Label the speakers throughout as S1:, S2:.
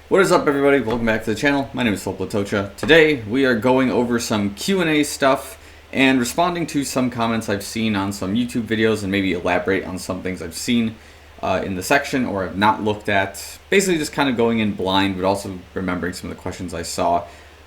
S1: What is up, everybody? Welcome back to the channel. My name is Filip Latocha. Today we are going over some Q&A stuff and responding to some comments I've seen on some YouTube videos and maybe elaborate on some things I've seen in the section or have not looked at. Basically just kind of going in blind, but also remembering some of the questions I saw.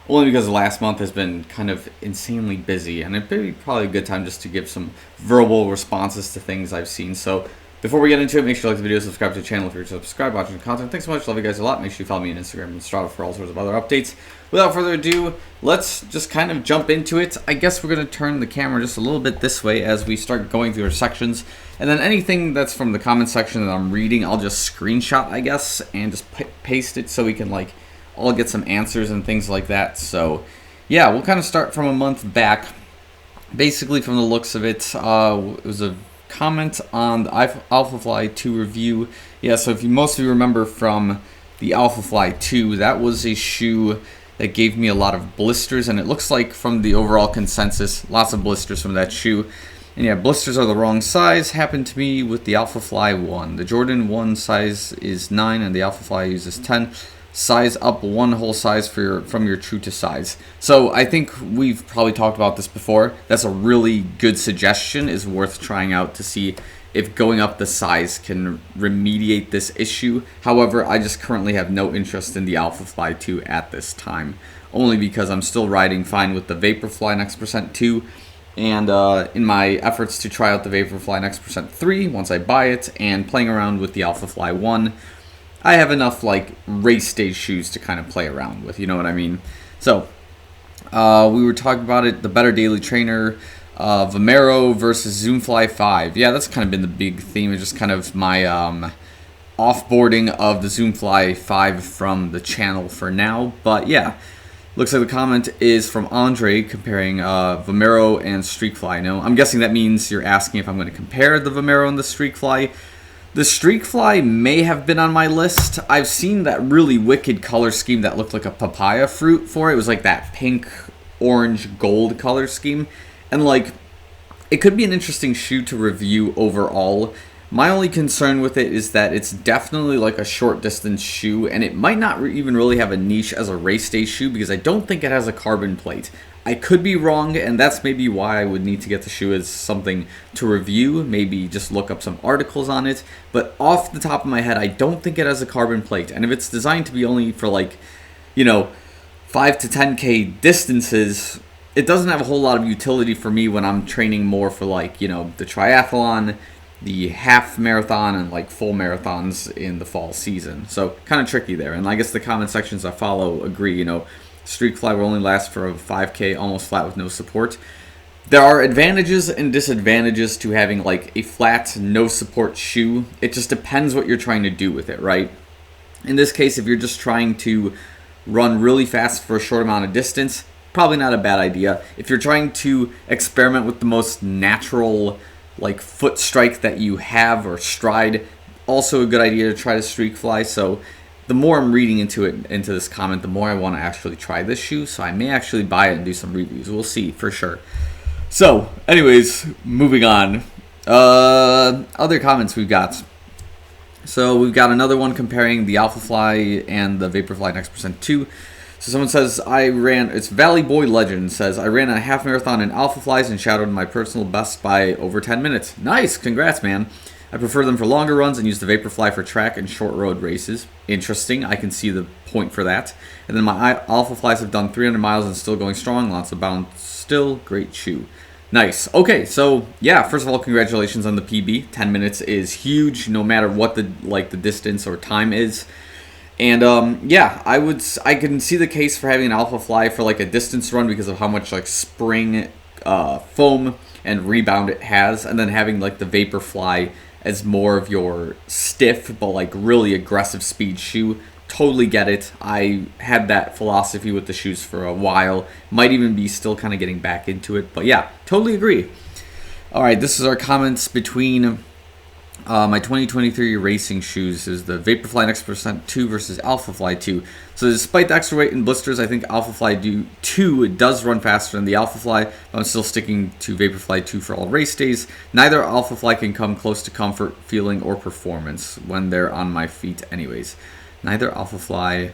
S1: Only because the last month has been kind of insanely busy, and it'd be probably a good time just to give some verbal responses to things I've seen. So before we get into it, make sure you like the video, subscribe to the channel if you're subscribed, watching the content. Thanks so much, love you guys a lot. Make sure you follow me on Instagram and Strava for all sorts of other updates. Without further ado, let's just kind of jump into it. I guess we're going to turn the camera just a little bit this way as we start going through our sections. And then anything that's from the comment section that I'm reading, I'll just screenshot, I guess, and just paste it so we can all get some answers and things like that. So yeah, we'll kind of start from a month back. Basically, from the looks of it, it was a comment on the Alphafly 2 review. Yeah, so if most of you remember from the Alphafly 2, that was a shoe that gave me a lot of blisters, and it looks like from the overall consensus, lots of blisters from that shoe. And yeah, blisters are the wrong size. Happened to me with the Alphafly 1. The Jordan 1 size is 9 and the Alphafly uses 10. Size up one whole size from your true to size. So I think we've probably talked about this before. That's a really good suggestion, is worth trying out to see if going up the size can remediate this issue. However, I just currently have no interest in the Alphafly 2 at this time, only because I'm still riding fine with the Vaporfly Next% 2, and in my efforts to try out the Vaporfly Next% 3 once I buy it, and playing around with the Alphafly 1, I have enough race day shoes to kind of play around with, you know what I mean? So we were talking about it, the Better Daily Trainer, Vomero versus Zoomfly 5. Yeah, that's kind of been the big theme. It's just kind of my offboarding of the Zoomfly 5 from the channel for now. But yeah, looks like the comment is from Andre comparing Vomero and Streakfly. No, I'm guessing that means you're asking if I'm going to compare the Vomero and the Streakfly. The Streakfly may have been on my list. I've seen that really wicked color scheme that looked like a papaya fruit for it. It was like that pink, orange, gold color scheme. And it could be an interesting shoe to review overall. My only concern with it is that it's definitely a short distance shoe, and it might not even really have a niche as a race day shoe because I don't think it has a carbon plate. I could be wrong, and that's maybe why I would need to get the shoe as something to review, maybe just look up some articles on it. But off the top of my head, I don't think it has a carbon plate. And if it's designed to be only for 5 to 10K distances, it doesn't have a whole lot of utility for me when I'm training more for the triathlon, the half marathon, and full marathons in the fall season. So kind of tricky there. And I guess the comment sections I follow agree, Streakfly will only last for a 5K almost flat with no support. There are advantages and disadvantages to having a flat, no support shoe. It just depends what you're trying to do with it, right? In this case, if you're just trying to run really fast for a short amount of distance, probably not a bad idea. If you're trying to experiment with the most natural foot strike that you have or stride, also a good idea to try the Streakfly. So the more I'm reading into this comment, the more I want to actually try this shoe. So I may actually buy it and do some reviews. We'll see for sure. So anyways, moving on. Other comments we've got. So we've got another one comparing the Alphafly and the Vaporfly Next% 2. So someone says, it's Valley Boy Legend, says, I ran a half marathon in Alphaflies and shadowed my personal best by over 10 minutes. Nice, congrats, man. I prefer them for longer runs and use the Vaporfly for track and short road races. Interesting, I can see the point for that. And then my Alphaflies have done 300 miles and still going strong, lots of bounce, still great shoe. Nice. Okay, so yeah, first of all, congratulations on the PB. 10 minutes is huge, no matter what the distance or time is. And yeah, I can see the case for having an Alphafly for a distance run because of how much spring foam and rebound it has, and then having the Vaporfly as more of your stiff but really aggressive speed shoe. Totally get it. I had that philosophy with the shoes for a while. Might even be still kind of getting back into it, but yeah, totally agree. All right, this is our comments between my 2023 racing shoes. Is the Vaporfly Next% 2 versus Alphafly 2. So despite the extra weight and blisters, I think Alphafly 2 does run faster than the Alphafly, but I'm still sticking to Vaporfly 2 for all race days. Neither Alphafly can come close to comfort, feeling, or performance when they're on my feet anyways. Neither Alphafly.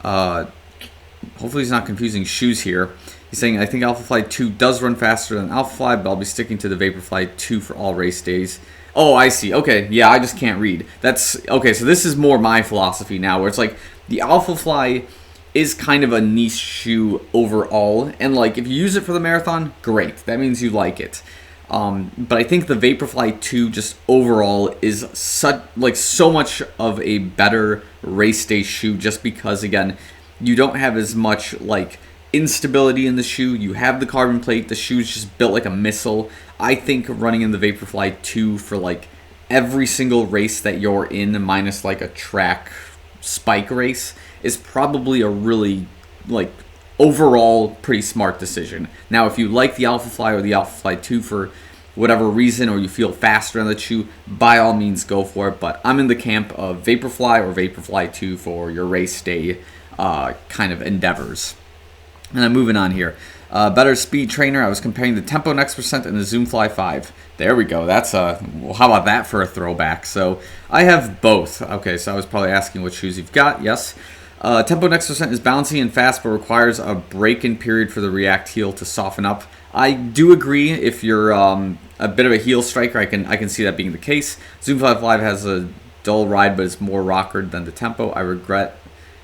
S1: Hopefully he's not confusing shoes here. He's saying, I think Alphafly 2 does run faster than Alphafly, but I'll be sticking to the Vaporfly 2 for all race days. Oh, I see. Okay, yeah, I just can't read. That's okay. So this is more my philosophy now, where it's like the Alphafly is kind of a niche shoe overall, and like if you use it for the marathon, great. That means you like it. But I think the Vaporfly 2 just overall is so much of a better race day shoe, just because again, you don't have as much like instability in the shoe. You have the carbon plate. The shoe's just built like a missile. I think running in the Vaporfly 2 for like every single race that you're in, minus like a track spike race, is probably a really like overall pretty smart decision. Now, if you like the Alphafly or the Alphafly 2 for whatever reason, or you feel faster on the shoe, by all means go for it. But I'm in the camp of Vaporfly or Vaporfly 2 for your race day kind of endeavors. And then moving on here. Better speed trainer. I was comparing the Tempo Next Percent and the Zoomfly 5. There we go. That's well, how about that for a throwback? So I have both. Okay, so I was probably asking what shoes you've got. Yes. Tempo Next Percent is bouncy and fast, but requires a break-in period for the React heel to soften up. I do agree. If you're a bit of a heel striker, I can see that being the case. Zoomfly 5 has a dull ride, but it's more rockered than the Tempo. I regret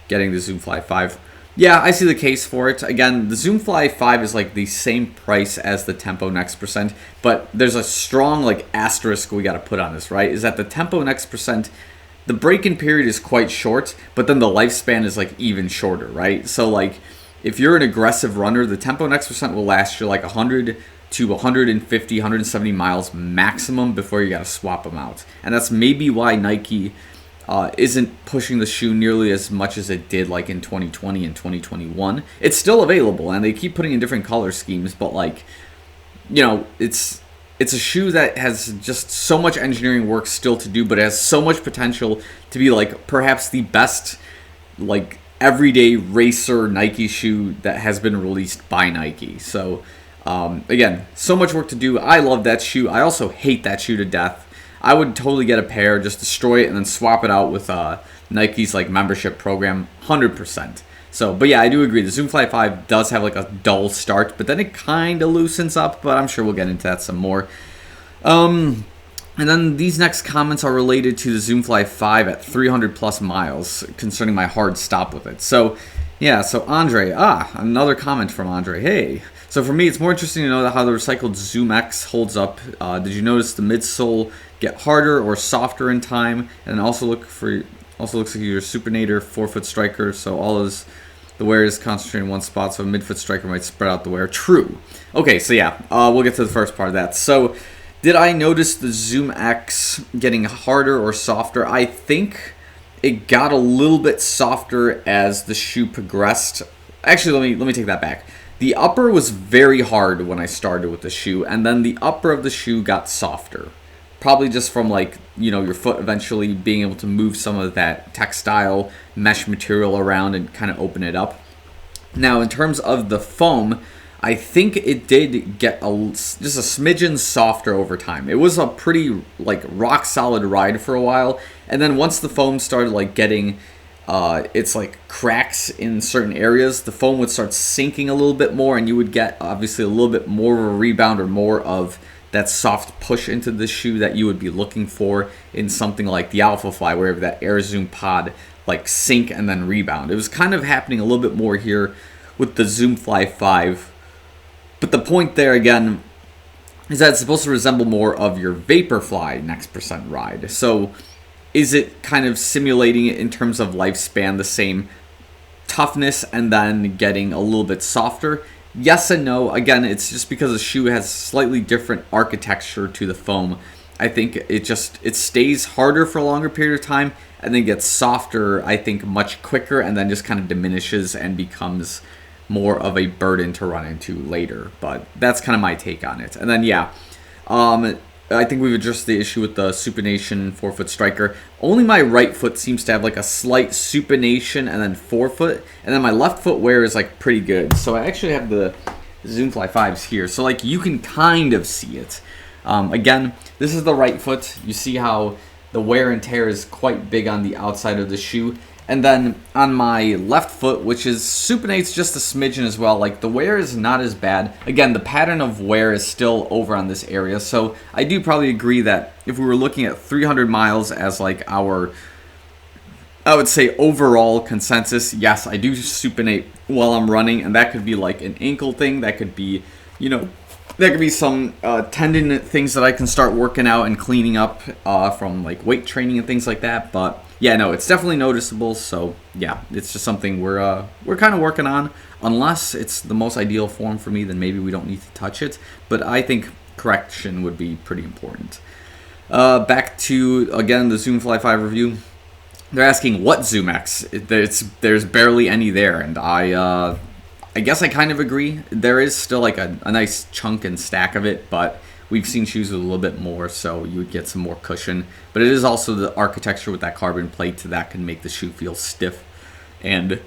S1: getting the Zoomfly 5. Yeah, I see the case for it. Again, the Zoomfly 5 is like the same price as the Tempo Next Percent, but there's a strong like asterisk we got to put on this, right? Is that the Tempo Next Percent, the break-in period is quite short, but then the lifespan is like even shorter, right? So like if you're an aggressive runner, the Tempo Next Percent will last you like 100 to 150, 170 miles maximum before you got to swap them out. And that's maybe why Nike isn't pushing the shoe nearly as much as it did like in 2020 and 2021. It's still available, and they keep putting in different color schemes, but like, you know, it's a shoe that has just so much engineering work still to do, but it has so much potential to be like perhaps the best like everyday racer Nike shoe that has been released by Nike. So again, so much work to do. I love that shoe. I also hate that shoe to death. I would totally get a pair, just destroy it, and then swap it out with Nike's like membership program, 100%. So, but yeah, I do agree. The Zoomfly 5 does have like a dull start, but then it kind of loosens up. But I'm sure we'll get into that some more. And then these next comments are related to the Zoomfly 5 at 300 plus miles, concerning my hard stop with it. So, yeah. So Andre, another comment from Andre. Hey. So for me, it's more interesting to know how the recycled Zoom X holds up. Did you notice the midsole get harder or softer in time? And also looks like your supinator 4-foot striker. So all the wear is concentrated in one spot. So a midfoot striker might spread out the wear. True. Okay, so yeah, we'll get to the first part of that. So did I notice the Zoom X getting harder or softer? I think it got a little bit softer as the shoe progressed. Actually, let me take that back. The upper was very hard when I started with the shoe, and then the upper of the shoe got softer. Probably just from like, you know, your foot eventually being able to move some of that textile mesh material around and kind of open it up. Now, in terms of the foam, I think it did get just a smidgen softer over time. It was a pretty like rock solid ride for a while, and then once the foam started like getting it's like cracks in certain areas, the foam would start sinking a little bit more, and you would get obviously a little bit more of a rebound or more of that soft push into the shoe that you would be looking for in something like the Alphafly, where that Air Zoom pod like sink and then rebound. It was kind of happening a little bit more here with the Zoomfly 5. But the point there again is that it's supposed to resemble more of your Vaporfly Next Percent ride. So is it kind of simulating it in terms of lifespan, the same toughness and then getting a little bit softer? Yes and no. Again, it's just because the shoe has slightly different architecture to the foam. I think it stays harder for a longer period of time and then gets softer, I think, much quicker, and then just kind of diminishes and becomes more of a burden to run into later. But that's kind of my take on it. And then, yeah, I think we've addressed the issue with the supination 4-foot striker. Only my right foot seems to have like a slight supination and then 4-foot. And then my left foot wear is like pretty good. So I actually have the Zoomfly 5s here. So like you can kind of see it. Again, this is the right foot. You see how the wear and tear is quite big on the outside of the shoe. And then on my left foot, which is supinates just a smidgen as well, like the wear is not as bad. Again, the pattern of wear is still over on this area. So I do probably agree that if we were looking at 300 miles as like our, I would say, overall consensus, yes, I do supinate while I'm running. And that could be like an ankle thing. That could be, you know, there could be some tendon things that I can start working out and cleaning up from like weight training and things like that. But yeah, no, it's definitely noticeable. So yeah, it's just something we're kind of working on. Unless it's the most ideal form for me, then maybe we don't need to touch it. But I think correction would be pretty important. Back to, again, the Zoomfly 5 review. They're asking what ZoomX. There's barely any there, and I guess I kind of agree. There is still like a nice chunk and stack of it, but we've seen shoes with a little bit more, so you would get some more cushion. But it is also the architecture with that carbon plate that can make the shoe feel stiff and,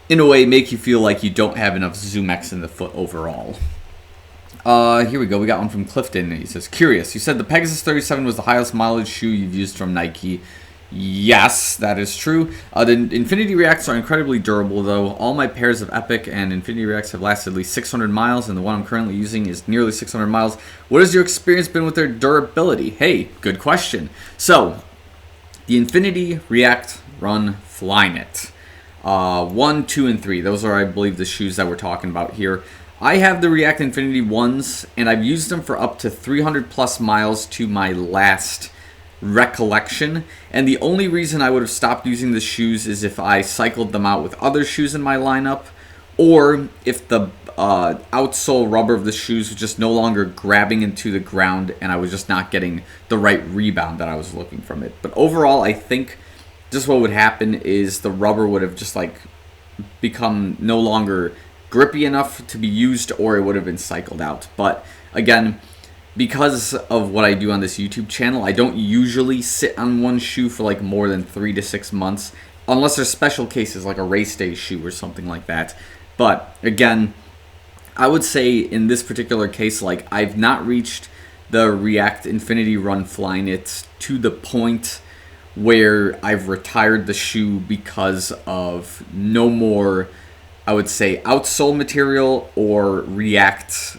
S1: in a way, make you feel like you don't have enough ZoomX in the foot overall. Here we go. We got one from Clifton. He says, curious. You said the Pegasus 37 was the highest mileage shoe you've used from Nike. Yes, that is true. The Infinity Reacts are incredibly durable, though. All my pairs of Epic and Infinity Reacts have lasted at least 600 miles, and the one I'm currently using is nearly 600 miles. What has your experience been with their durability? Hey, good question. So, the Infinity React Run Flyknit. 1, 2, and 3. Those are, I believe, the shoes that we're talking about here. I have the React Infinity ones, and I've used them for up to 300 plus miles to my last recollection, and the only reason I would have stopped using the shoes is if I cycled them out with other shoes in my lineup, or if the outsole rubber of the shoes was just no longer grabbing into the ground and I was just not getting the right rebound that I was looking from it. But overall, I think just what would happen is the rubber would have just like become no longer grippy enough to be used, or it would have been cycled out. But again, because of what I do on this YouTube channel, I don't usually sit on one shoe for like more than 3 to 6 months, unless there's special cases like a race day shoe or something like that. But again, I would say in this particular case, like I've not reached the React Infinity Run Flyknit to the point where I've retired the shoe because of no more, I would say, outsole material or React,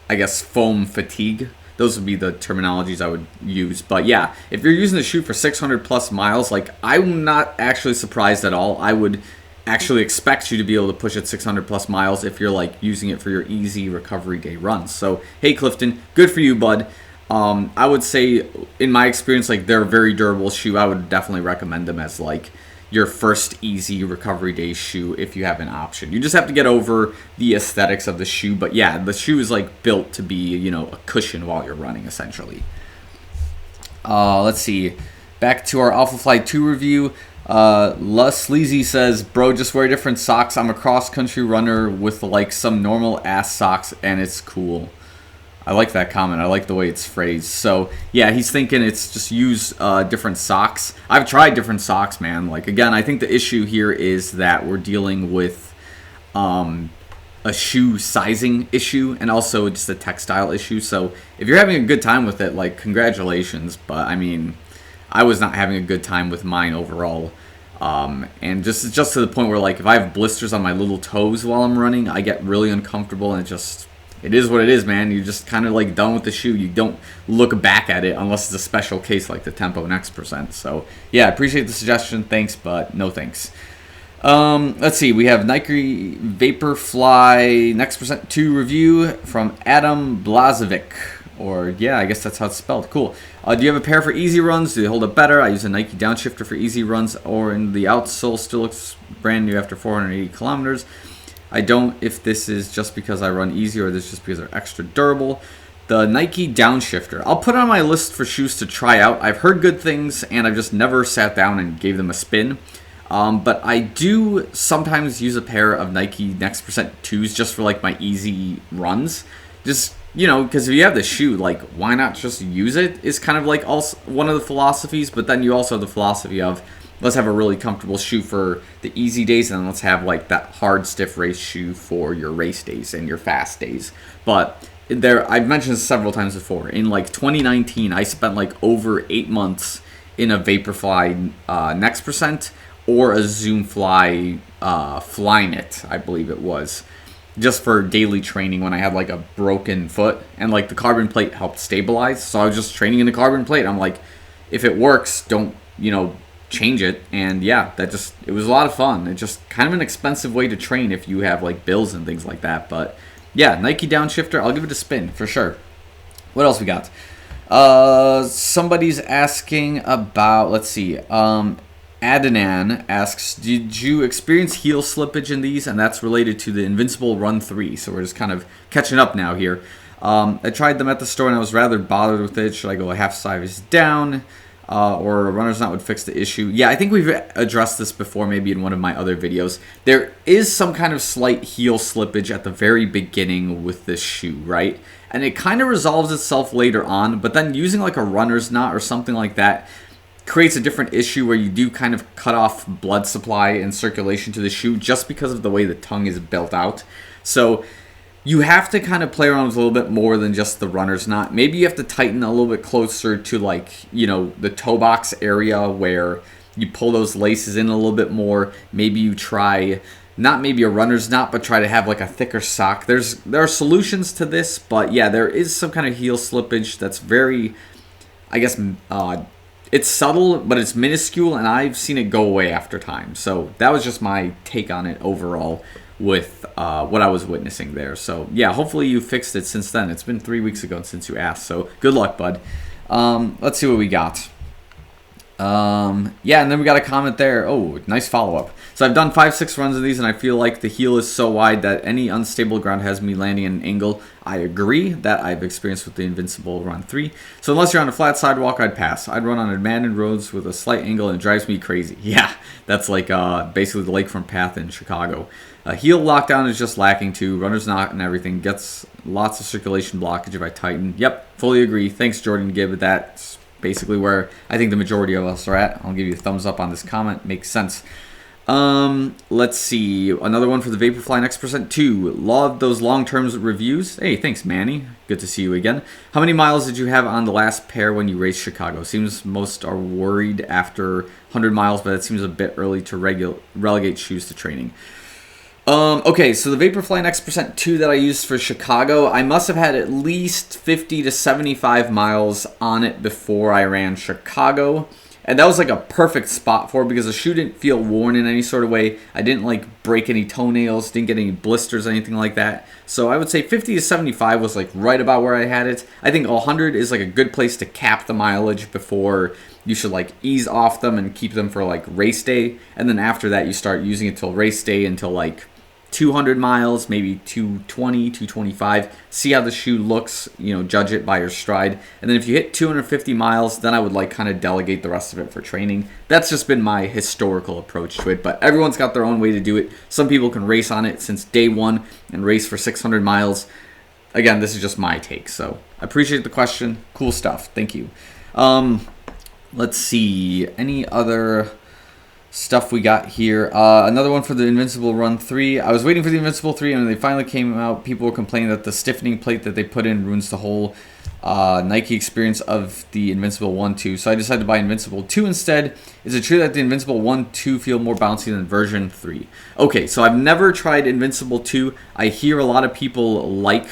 S1: I guess, foam fatigue. Those would be the terminologies I would use. But yeah, if you're using the shoe for 600 plus miles, like I'm not actually surprised at all. I would actually expect you to be able to push it 600 plus miles if you're like using it for your easy recovery day runs. So hey Clifton, good for you, bud. I would say in my experience, like they're a very durable shoe. I would definitely recommend them as like your first easy recovery day shoe if you have an option. You just have to get over the aesthetics of the shoe. But yeah, the shoe is like built to be, you know, a cushion while you're running essentially. Let's see. Back to our Alpha Fly 2 review. La Sleazy says, bro, just wear different socks. I'm a cross-country runner with like some normal ass socks and it's cool. I like that comment. I like the way it's phrased. So, yeah, he's thinking it's just use different socks. I've tried different socks, man. Like, again, I think the issue here is that we're dealing with a shoe sizing issue and also just a textile issue. So, if you're having a good time with it, like, congratulations. But, I mean, I was not having a good time with mine overall. And just to the point where, like, if I have blisters on my little toes while I'm running, I get really uncomfortable and it is what it is, man. You're just kind of like done with the shoe. You don't look back at it unless it's a special case like the Tempo Next Percent. So, yeah, I appreciate the suggestion. Thanks, but no thanks. Let's see. We have Nike Vaporfly Next Percent 2 review from Adam Blazovic. Or, yeah, I guess that's how it's spelled. Cool. Do you have a pair for easy runs? Do they hold up better? I use a Nike Downshifter for easy runs, or in the outsole still looks brand new after 480 kilometers. I don't if this is just because I run easy or this is just because they're extra durable. The Nike Downshifter. I'll put it on my list for shoes to try out. I've heard good things, and I've just never sat down and gave them a spin. But I do sometimes use a pair of Nike Next Percent 2s just for, like, my easy runs. Just, you know, because if you have the shoe, like, why not just use it? Is kind of, like, also one of the philosophies. But then you also have the philosophy of, let's have a really comfortable shoe for the easy days, and then let's have like that hard, stiff race shoe for your race days and your fast days. But I've mentioned this several times before. In like 2019, I spent like over 8 months in a Vaporfly Next Percent or a Zoom Fly Flyknit, I believe it was, just for daily training when I had like a broken foot, and like the carbon plate helped stabilize. So I was just training in the carbon plate. I'm like, if it works, don't, change it. And yeah, it was a lot of fun. It's just kind of an expensive way to train if you have like bills and things like that. But yeah, Nike Downshifter, I'll give it a spin for sure. What else we got? Somebody's asking about, let's see, Adnan asks, did you experience heel slippage in these? And that's related to the Invincible Run 3. So we're just kind of catching up now here. I tried them at the store and I was rather bothered with it. Should I go a half size down? Or a runner's knot would fix the issue? Yeah, I think we've addressed this before, maybe in one of my other videos. There is some kind of slight heel slippage at the very beginning with this shoe, right? And it kind of resolves itself later on, but then using like a runner's knot or something like that creates a different issue where you do kind of cut off blood supply and circulation to the shoe just because of the way the tongue is built out. So you have to kind of play around with a little bit more than just the runner's knot. Maybe you have to tighten a little bit closer to like, the toe box area where you pull those laces in a little bit more. Maybe you try, not maybe a runner's knot, but try to have like a thicker sock. There are solutions to this, but yeah, there is some kind of heel slippage that's very, I guess, it's subtle, but it's minuscule, and I've seen it go away after time. So that was just my take on it overall with what I was witnessing there. So yeah, hopefully you fixed it since then. It's been 3 weeks ago since you asked, so good luck, bud. Let's see what we got. Yeah, and then we got a comment there. Oh, nice follow-up. So I've done 5-6 runs of these, and I feel like the heel is so wide that any unstable ground has me landing at an angle. I agree. That I've experienced with the Invincible Run 3. So unless you're on a flat sidewalk, I'd pass. I'd run on abandoned roads with a slight angle, and it drives me crazy. Yeah, that's like basically the lakefront path in Chicago. Heel lockdown is just lacking too. Runner's knot and everything gets lots of circulation blockage if I tighten. Yep, fully agree. Thanks, Jordan Gibb. That's basically where I think the majority of us are at. I'll give you a thumbs up on this comment. Makes sense. Let's see. Another one for the Vaporfly Next% 2. Love those long-term reviews. Hey, thanks, Manny. Good to see you again. How many miles did you have on the last pair when you raced Chicago? Seems most are worried after 100 miles, but it seems a bit early to relegate shoes to training. Okay, so the Vaporfly Next% 2 that I used for Chicago, I must have had at least 50 to 75 miles on it before I ran Chicago. And that was like a perfect spot for it because the shoe didn't feel worn in any sort of way. I didn't like break any toenails, didn't get any blisters, anything like that. So I would say 50 to 75 was like right about where I had it. I think 100 is like a good place to cap the mileage before you should like ease off them and keep them for like race day. And then after that, you start using it till race day until like 200 miles, maybe 220, 225. See how the shoe looks, judge it by your stride. And then if you hit 250 miles, then I would like kind of delegate the rest of it for training. That's just been my historical approach to it, but everyone's got their own way to do it. Some people can race on it since day one and race for 600 miles. Again, this is just my take, so I appreciate the question. Cool stuff. Thank you. Let's see. Any other stuff we got here? Another one for the Invincible Run 3. I was waiting for the Invincible 3, and when they finally came out, people were complaining that the stiffening plate that they put in ruins the whole Nike experience of the Invincible 1-2. So I decided to buy Invincible 2 instead. Is it true that the Invincible 1-2 feel more bouncy than version 3? Okay, so I've never tried Invincible 2. I hear a lot of people like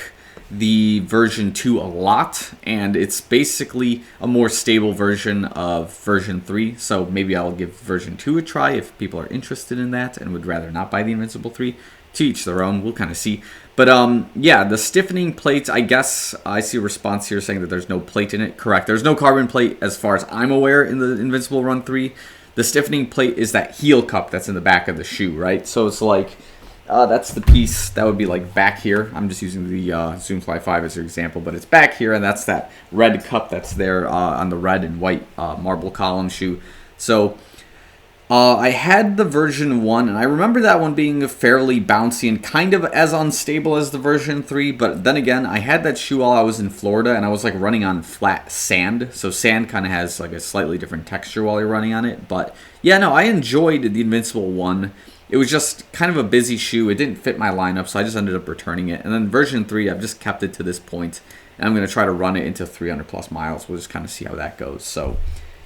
S1: the version 2 a lot, and it's basically a more stable version of version 3, so maybe I'll give version 2 a try if people are interested in that and would rather not buy the Invincible 3. To each their own, we'll kind of see. But yeah, the stiffening plates, I guess I see a response here saying that there's no plate in it. Correct, there's no carbon plate as far as I'm aware in the Invincible Run 3. The stiffening plate is that heel cup that's in the back of the shoe, right? So it's like that's the piece that would be like back here. I'm just using the Zoom Fly 5 as an example, but it's back here, and that's that red cup that's there on the red and white marble column shoe. So I had the version 1, and I remember that one being fairly bouncy and kind of as unstable as the version 3, but then again, I had that shoe while I was in Florida, and I was like running on flat sand, so sand kind of has like a slightly different texture while you're running on it. But yeah, no, I enjoyed the Invincible 1. It was just kind of a busy shoe. It didn't fit my lineup, so I just ended up returning it. And then version 3, I've just kept it to this point, and I'm going to try to run it into 300 plus miles. We'll just kind of see how that goes. So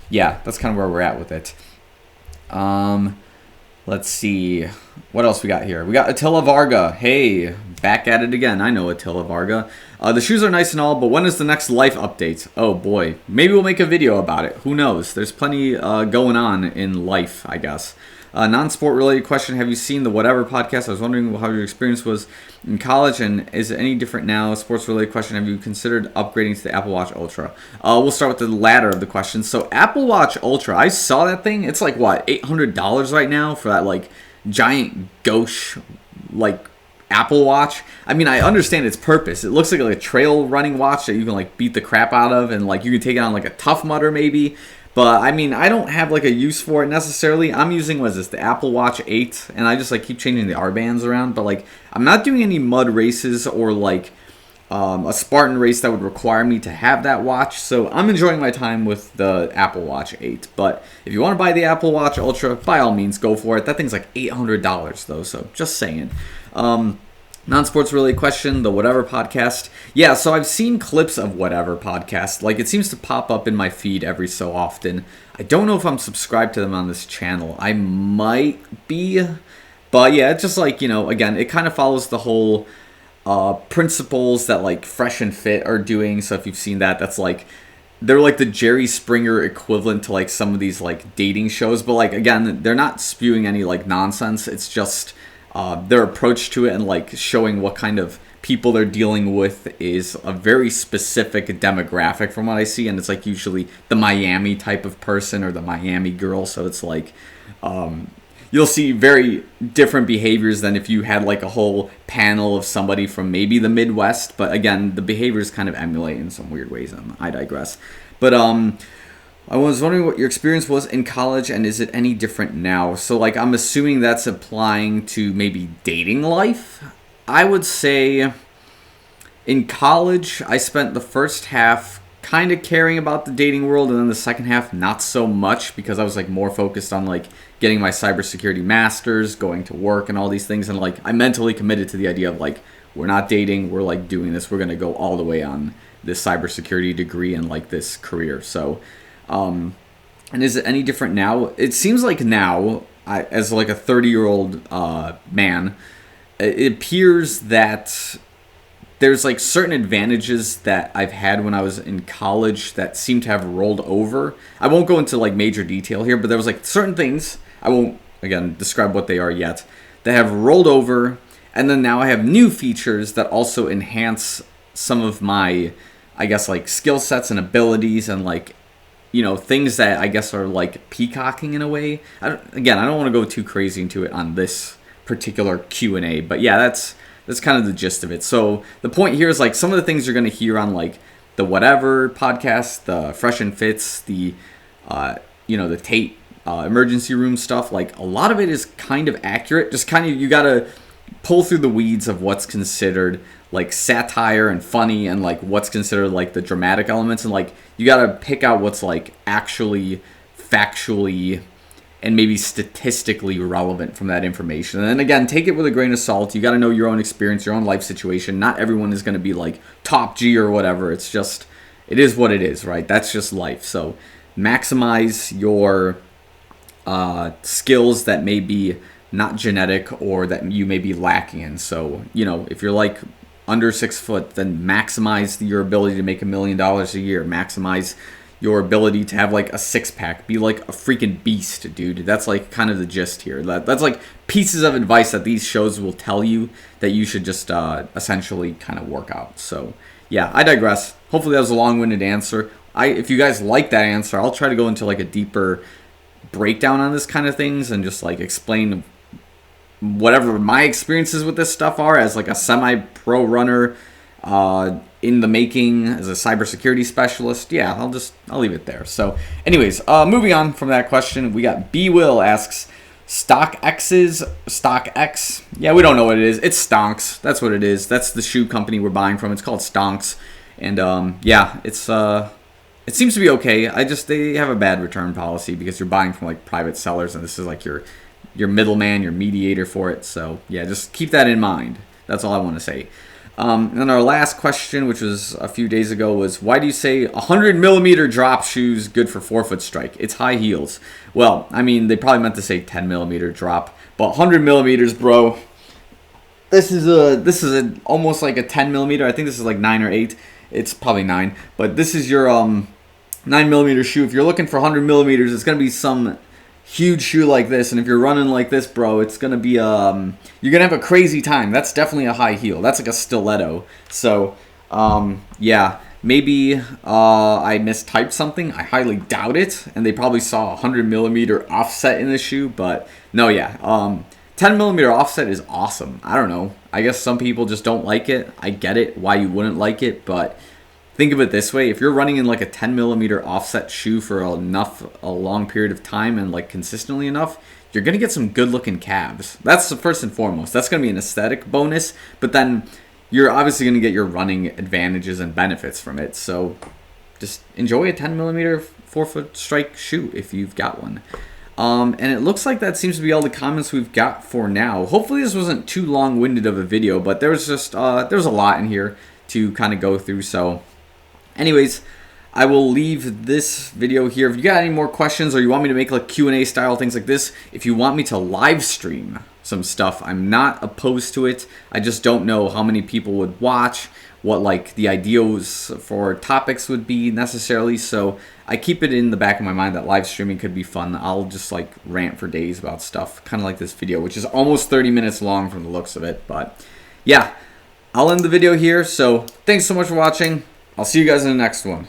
S1: yeah, that's kind of where we're at with it. Let's see. What else we got here? We got Attila Varga. Hey, back at it again. I know Attila Varga. The shoes are nice and all, but when is the next life update? Oh boy. Maybe we'll make a video about it. Who knows? There's plenty going on in life, I guess. Non-sport related question. Have you seen the Whatever podcast? I was wondering how your experience was in college, and is it any different now? Sports related question. Have you considered upgrading to the Apple Watch Ultra? We'll start with the latter of the question. So Apple Watch Ultra, I saw that thing. It's like what, $800 right now for that like giant gauche like Apple Watch. I mean, I understand its purpose. It looks like a trail running watch that you can like beat the crap out of, and like you can take it on like a Tough Mudder maybe. But I mean, I don't have like a use for it necessarily. I'm using, what is this, the Apple Watch 8, and I just like keep changing the R-bands around. But like, I'm not doing any mud races or like a Spartan race that would require me to have that watch. So I'm enjoying my time with the Apple Watch 8. But if you want to buy the Apple Watch Ultra, by all means, go for it. That thing's like $800 though, so just saying. Non-sports related question, the Whatever podcast. Yeah, so I've seen clips of Whatever podcast. Like, it seems to pop up in my feed every so often. I don't know if I'm subscribed to them on this channel. I might be. But yeah, it's just like, you know, again, it kind of follows the whole principles that like Fresh and Fit are doing. So if you've seen that, that's like, they're like the Jerry Springer equivalent to like some of these like dating shows. But like, again, they're not spewing any like nonsense. It's just their approach to it and like showing what kind of people they're dealing with is a very specific demographic from what I see, and it's like usually the Miami type of person or the Miami girl. So it's like you'll see very different behaviors than if you had like a whole panel of somebody from maybe the Midwest. But again, the behaviors kind of emulate in some weird ways. I digress. But I was wondering what your experience was in college, and is it any different now? So, like, I'm assuming that's applying to maybe dating life. I would say in college, I spent the first half kind of caring about the dating world, and then the second half, not so much, because I was, like, more focused on, like, getting my cybersecurity master's, going to work, and all these things. And, like, I mentally committed to the idea of, like, we're not dating, we're, like, doing this. We're going to go all the way on this cybersecurity degree and, like, this career. So, and is it any different now? It seems like now, as like a 30-year-old man, it appears that there's like certain advantages that I've had when I was in college that seem to have rolled over. I won't go into like major detail here, but there was like certain things, I won't again describe what they are yet, that have rolled over, and then now I have new features that also enhance some of my, I guess, like skill sets and abilities, and like, you know, things that I guess are like peacocking in a way. I don't want to go too crazy into it on this particular Q&A, but yeah, that's kind of the gist of it. So the point here is like some of the things you're going to hear on like the Whatever podcast, the Fresh and Fits, the the Tate emergency room stuff. Like a lot of it is kind of accurate. Just kind of, you got to pull through the weeds of what's considered like satire and funny, and like what's considered like the dramatic elements, and like you gotta pick out what's like actually factually and maybe statistically relevant from that information. And then again, take it with a grain of salt. You gotta know your own experience, your own life situation. Not everyone is gonna be like top G or whatever. It's just, it is what it is, right? That's just life. So maximize your skills that may be not genetic or that you may be lacking in. So, you know, if you're like under 6 foot, then maximize your ability to make $1 million a year. Maximize your ability to have like a six-pack. Be like a freaking beast, dude. That's like kind of the gist here. That's like pieces of advice that these shows will tell you that you should just essentially kind of work out. So yeah, I digress. Hopefully that was a long-winded answer. If you guys like that answer, I'll try to go into like a deeper breakdown on this kind of things and just like explain whatever my experiences with this stuff are as like a semi-pro runner in the making, as a cybersecurity specialist. Yeah, I'll leave it there. So anyways, moving on from that question, we got B Will asks, StockX. Yeah, we don't know what it is. It's Stonks. That's what it is. That's the shoe company we're buying from. It's called Stonks. And yeah, it seems to be okay. They have a bad return policy because you're buying from like private sellers, and this is like your middleman, your mediator for it. So yeah, just keep that in mind. That's all I want to say. And our last question, which was a few days ago, was why do you say 100mm drop shoes good for forefoot strike? It's high heels. Well, I mean, they probably meant to say 10mm drop, but 100mm, bro. This is almost like a 10mm. I think this is like 9 or 8. It's probably 9, but this is your 9mm shoe. If you're looking for 100mm, it's gonna be some huge shoe like this, and if you're running like this, bro, it's gonna be you're gonna have a crazy time. That's definitely a high heel. That's like a stiletto. So yeah, maybe I mistyped something. I highly doubt it, and they probably saw a 100mm offset in the shoe. But no, yeah, 10mm offset is awesome. I don't know, I guess some people just don't like it. I get it why you wouldn't like it, but think of it this way: if you're running in like a 10mm offset shoe for a long period of time and like consistently enough, you're gonna get some good looking calves. That's the first and foremost. That's gonna be an aesthetic bonus, but then you're obviously gonna get your running advantages and benefits from it. So just enjoy a 10mm forefoot strike shoe if you've got one. And it looks like that seems to be all the comments we've got for now. Hopefully this wasn't too long-winded of a video, but there's just there's a lot in here to kind of go through. So anyways, I will leave this video here. If you got any more questions or you want me to make like Q&A style things like this, if you want me to live stream some stuff, I'm not opposed to it. I just don't know how many people would watch, what like the ideas for topics would be necessarily. So I keep it in the back of my mind that live streaming could be fun. I'll just like rant for days about stuff, kind of like this video, which is almost 30 minutes long from the looks of it. But yeah, I'll end the video here. So thanks so much for watching. I'll see you guys in the next one.